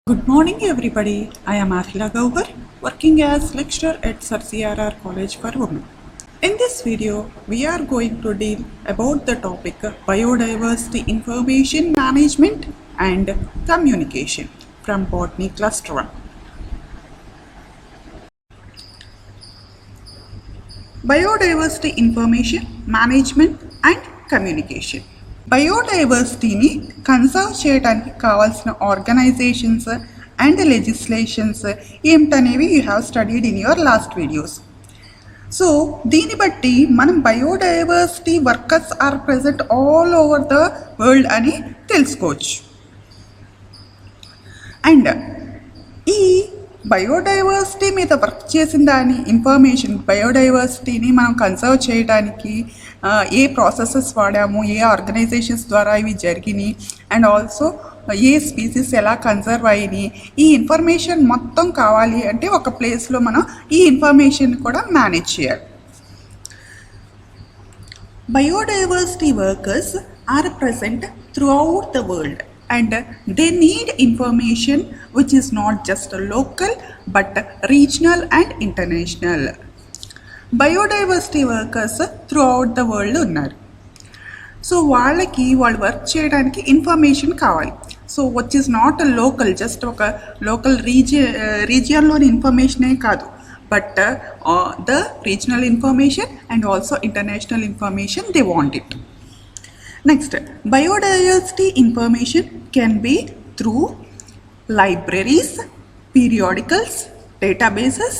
Good morning, everybody. I am Akhila Gauhar, working as lecturer at Sir CRR College for Women. In this video, we are going to deal about the topic biodiversity information management and communication from Botany Cluster 1. Biodiversity information management and communication. బయోడైవర్సిటీని conserve చేయడానికి కావాల్సిన organisations and legislations ఏమిటనేవి you have studied in your last videos. So దీన్ని బట్టి మనం biodiversity workers are present all over the world అని తెలుసుకోవచ్చు. And ఈ బయోడైవర్సిటీ మీద వర్క్ చేసిన దాని ఇన్ఫర్మేషన్, బయోడైవర్సిటీని మనం కన్సర్వ్ చేయడానికి ఏ ప్రాసెసెస్ వాడాము, ఏ ఆర్గనైజేషన్స్ ద్వారా ఇవి జరిగినాయి, అండ్ ఆల్సో ఏ స్పీసీస్ ఎలా కన్సర్వ్ అయినాయి, ఈ ఇన్ఫర్మేషన్ మొత్తం కావాలి అంటే ఒక ప్లేస్లో మనం ఈ ఇన్ఫర్మేషన్ కూడా మేనేజ్ చేయాలి. Biodiversity workers are present throughout the world and they need information which is not just local but regional and international. Biodiversity workers throughout the world ఉన్నారు. సో వాళ్ళకి వాళ్ళు వర్క్ చేయడానికి ఇన్ఫర్మేషన్ కావాలి. So which is not local, just ఒక local రీజియన్లోని ఇన్ఫర్మేషనే కాదు, but the regional information and also international information they want it. Next, biodiversity information can be through libraries, periodicals, databases,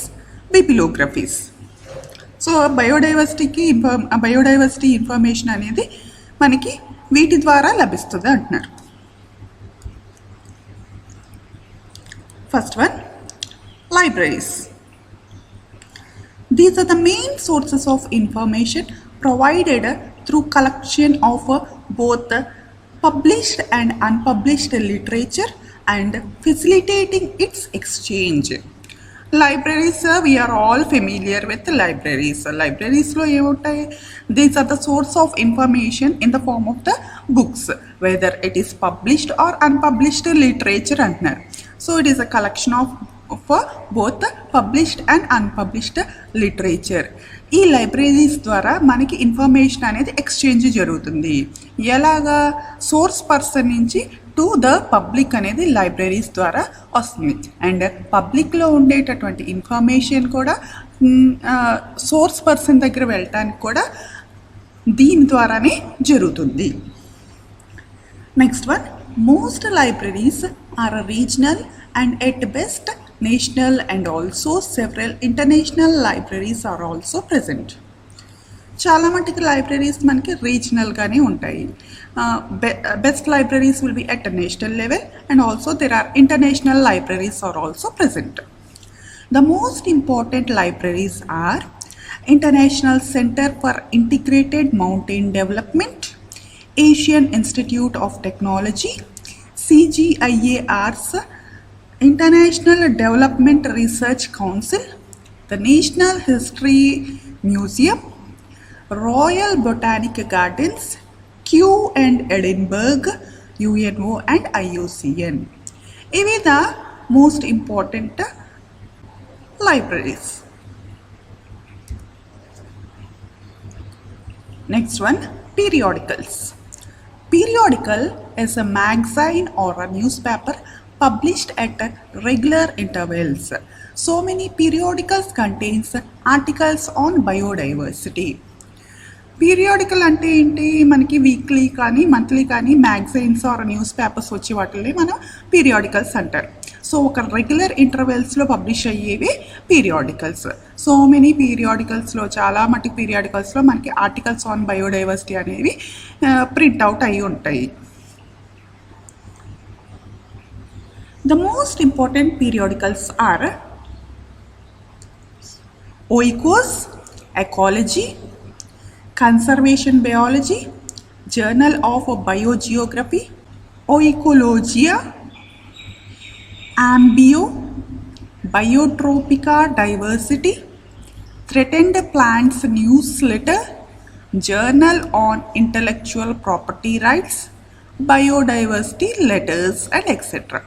bibliographies. So biodiversity information అనేది మనకి వీటి ద్వారా లభిస్తుంది అంటున్నారు. First one, libraries. These are the main sources of information provided through collection of both published and unpublished literature and facilitating its exchange. Libraries, we are all familiar with libraries. Libraries lo emuttayi, these are the source of information in the form of the books, whether it is published or unpublished literature antaru. So it is a collection of both published and unpublished literature. ఈ libraries ద్వారా మనకి information అనేది exchange జరుగుతుంది. ఎలాగా? Source person నుంచి to the public అనేది libraries ద్వారా వస్తుంది. అండ్ పబ్లిక్లో ఉండేటటువంటి ఇన్ఫర్మేషన్ కూడా సోర్స్ పర్సన్ దగ్గర వెళ్ళటానికి కూడా దీని ద్వారానే జరుగుతుంది. Next one, most libraries are regional and at best national and also several international libraries are also present. చాలా మటుకు లైబ్రరీస్ మనకి రీజనల్గానే ఉంటాయి. Best libraries will be at national level and also there are international libraries are also present. The most important libraries are International Center for Integrated Mountain Development, Asian Institute of Technology, CGIAR's International Development Research Council, the National History Museum, Royal Botanic Gardens, Kew and Edinburgh, UNO and IUCN. Ivi the most important libraries. Next one, periodicals. Periodical is a magazine or a newspaper published at regular intervals. So many periodicals contains articles on biodiversity. Periodical అంటే ఏంటి? మనకి weekly కానీ monthly కానీ magazines are news papers వచ్చే వాటిని మనం periodicals అంటారు. So ఒక రెగ్యులర్ ఇంటర్వెల్స్లో పబ్లిష్ అయ్యేవి పీరియాడికల్స్. సో మెనీ పీరియాడికల్స్లో, చాలా మటుకు పీరియాడికల్స్లో మనకి ఆర్టికల్స్ ఆన్ బయోడైవర్సిటీ అనేవి ప్రింట్అవుట్ అయ్యి ఉంటాయి. The most important periodicals are Oikos, Ecology, Conservation Biology, Journal of Biogeography, Oikologia, Ambio, Biotropica Diversity, Threatened Plants Newsletter, Journal on Intellectual Property Rights, Biodiversity Letters, and etc.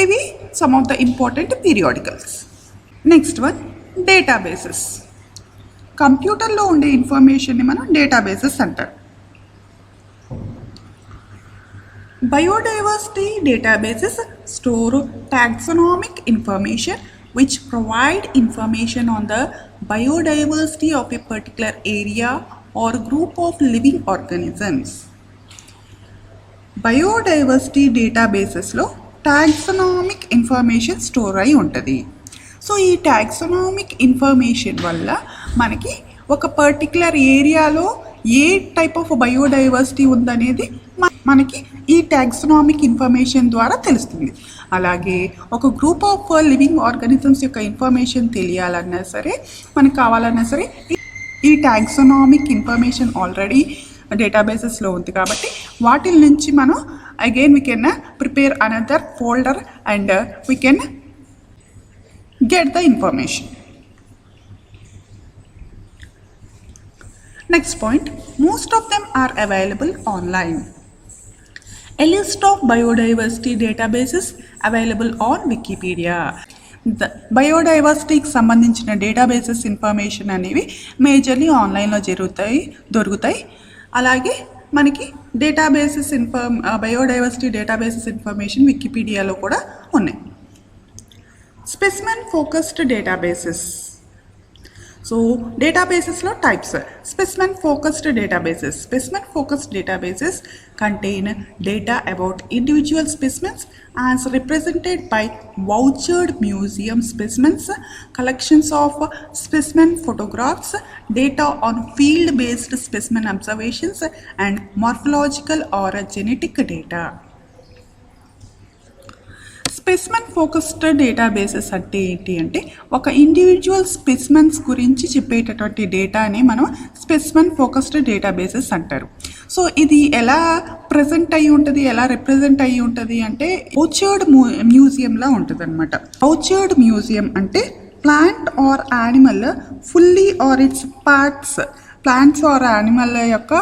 ఇవి some of the important periodicals. Next one databases. కంప్యూటర్లో ఉండే ఇన్ఫర్మేషన్ని మనం databases అంటారు. Biodiversity databases store taxonomic information which provide information on the biodiversity of a particular area or group of living organisms. Biodiversity డేటాబేసెస్లో taxonomic information store అయి ఉంటుంది. So ఈ taxonomic information వల్ల మనకి ఒక పర్టికులర్ ఏరియాలో ఏ టైప్ ఆఫ్ బయోడైవర్సిటీ ఉందనేది మనకి ఈ టాక్సనామిక్ ఇన్ఫర్మేషన్ ద్వారా తెలుస్తుంది. అలాగే ఒక గ్రూప్ ఆఫ్ లివింగ్ ఆర్గానిజమ్స్ యొక్క ఇన్ఫర్మేషన్ తెలియాలన్నా సరే, మనకు కావాలన్నా సరే, ఈ టాక్సనామిక్ ఇన్ఫర్మేషన్ ఆల్రెడీ డేటాబేసెస్లో ఉంది కాబట్టి వాటి నుంచి మనం again we can prepare another folder and we can get the information. Next point, most of them are available online. A list of biodiversity databases available on Wikipedia. The బయోడైవర్సిటీకి సంబంధించిన databases information అనేవి majorly ఆన్లైన్లో దొరుకుతాయి. అలాగే మనకి databases biodiversity databases information వికీపీడియాలో కూడా ఉన్నాయి. Specimen focused databases. So databases lo types. Specimen focused databases contain data about individual specimens as represented by vouchered museum specimens, collections of specimen photographs, data on field based specimen observations and morphological or genetic data. Specimen focused databases అంటే ఏంటి అంటే ఒక individual specimens గురించి చెప్పేటటువంటి డేటాని మనం specimen focused databases అంటారు. So ఇది ఎలా ప్రజెంట్ అయ్యి ఉంటుంది, ఎలా రిప్రజెంట్ అయ్యి ఉంటుంది అంటే వౌచర్డ్ మ్యూజియంలా ఉంటుంది అనమాట. వౌచర్డ్ మ్యూజియం అంటే plant or animal fully or its parts, plants or animal యొక్క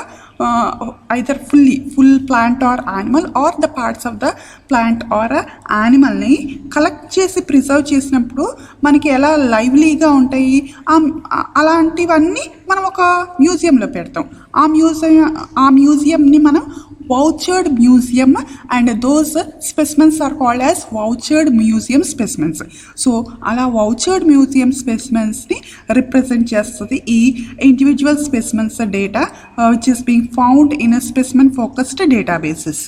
either full plant or animal or the parts of the plant or యానిమల్ని కలెక్ట్ చేసి ప్రిజర్వ్ చేసినప్పుడు మనకి ఎలా లైవ్లీగా ఉంటాయి అలాంటివన్నీ మనం ఒక మ్యూజియంలో పెడతాం. ఆ మ్యూజియంని మనం vouchered museum and those specimens are called as vouchered museum specimens. So అలా vouchered museum specimens ని రిప్రజెంట్ చేస్తుంది ఈ individual specimens data which is being found in a specimen focused databases.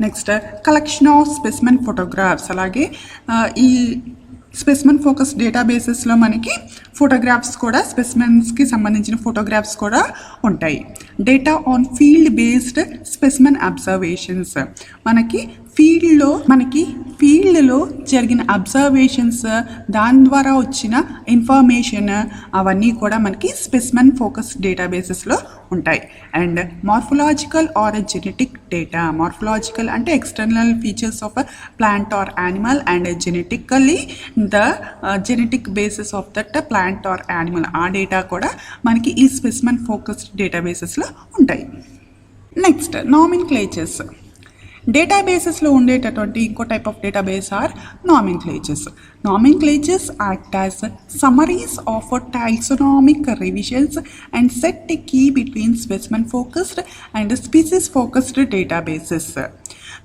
Next collection of specimen photographs. అలాగే ఈ specimen focus డేటాబేసెస్లో మనకి photographs కూడా, స్పెసిమెన్స్కి సంబంధించిన photographs కూడా ఉంటాయి. Data on field based specimen observations. మనకి ఫీల్డ్లో జరిగిన అబ్జర్వేషన్స్, దాని ద్వారా వచ్చిన ఇన్ఫర్మేషన్ అవన్నీ కూడా మనకి స్పెసిమెన్ ఫోకస్ డేటాబేసెస్లో ఉంటాయి. And morphological or genetic data. Morphological అంటే external features of plant or animal and genetically the genetic basis of that plant or animal. ఆ డేటా కూడా మనకి ఈ స్పెసిమెన్ ఫోకస్డ్ డేటాబేసెస్లో ఉంటాయి. నెక్స్ట్ నామిన్క్లేచర్స్. డేటాబేసెస్లో ఉండేటటువంటి ఇంకో type of database or nomenclatures. Nomenclatures act as summaries of taxonomic revisions and set a key between specimen focused and species focused databases.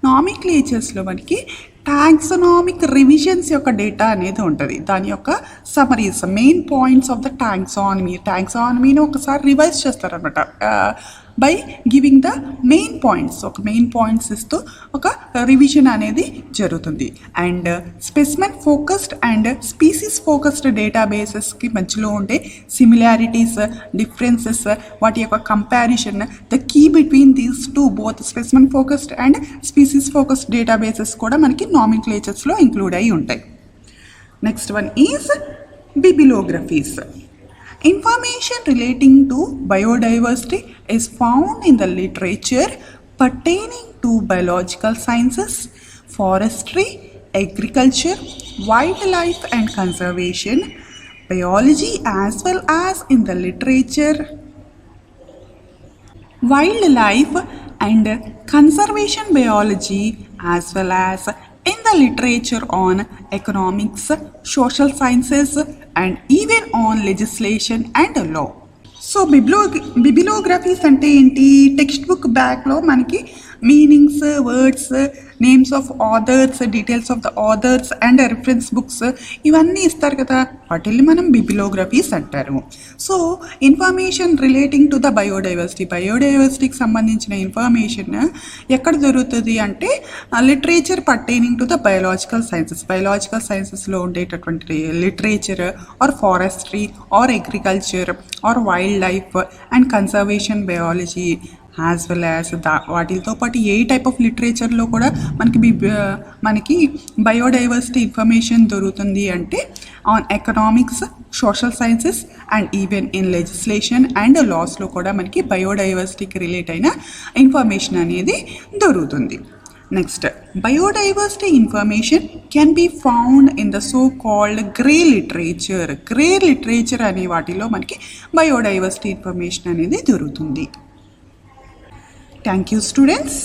నామిన్క్లేచర్స్లో మనకి టాక్సనామిక్ రివిజన్స్ యొక్క డేటా అనేది ఉంటుంది. దాని యొక్క summaries, main points of the టాక్సానమీని ఒకసారి revise చేస్తారనమాట by giving the main points. ఒక మెయిన్ పాయింట్స్ ఇస్తూ ఒక రివిజన్ అనేది జరుగుతుంది. And specimen focused and species focused డేటాబేసెస్కి మధ్యలో ఉండే సిమిలారిటీస్, డిఫరెన్సెస్, వాటి యొక్క comparison, the key between these two both specimen focused and species focused databases కూడా మనకి నామిన్క్లేచర్స్లో ఇంక్లూడ్ అయి ఉంటాయి. Next one is బిబిలోగ్రఫీస్. Information relating to biodiversity is found in the literature pertaining to biological sciences, forestry, agriculture, wildlife and conservation, biology, as well as in the literature wildlife and conservation biology, as well as in the literature on economics, social sciences, and even on legislation and law. So bibliographies అంటే ఏంటి? Textbook బ్యాక్లో మనకి meanings, words, names of authors, details of the authors and reference books ఇవన్నీ ఇస్తారు కదా, వాటిని మనం bibliographies అంటారు. So information relating to the బయోడైవర్సిటీకి సంబంధించిన ఇన్ఫర్మేషన్ ఎక్కడ దొరుకుతుంది అంటే literature pertaining to the biological సైన్సెస్లో ఉండేటటువంటి literature or forestry or agriculture or wildlife and conservation biology as well as వాటితో పాటు ఏ టైప్ ఆఫ్ లిటరేచర్లో కూడా మనకి బయోడైవర్సిటీ ఇన్ఫర్మేషన్ దొరుకుతుంది అంటే on economics, social sciences and even in legislation and లాస్లో కూడా మనకి బయోడైవర్సిటీకి రిలేట్ అయిన ఇన్ఫర్మేషన్ అనేది దొరుకుతుంది. Next, biodiversity information can be found in the so-called grey literature అనే వాటిలో మనకి బయోడైవర్సిటీ ఇన్ఫర్మేషన్ అనేది దొరుకుతుంది. Thank you students.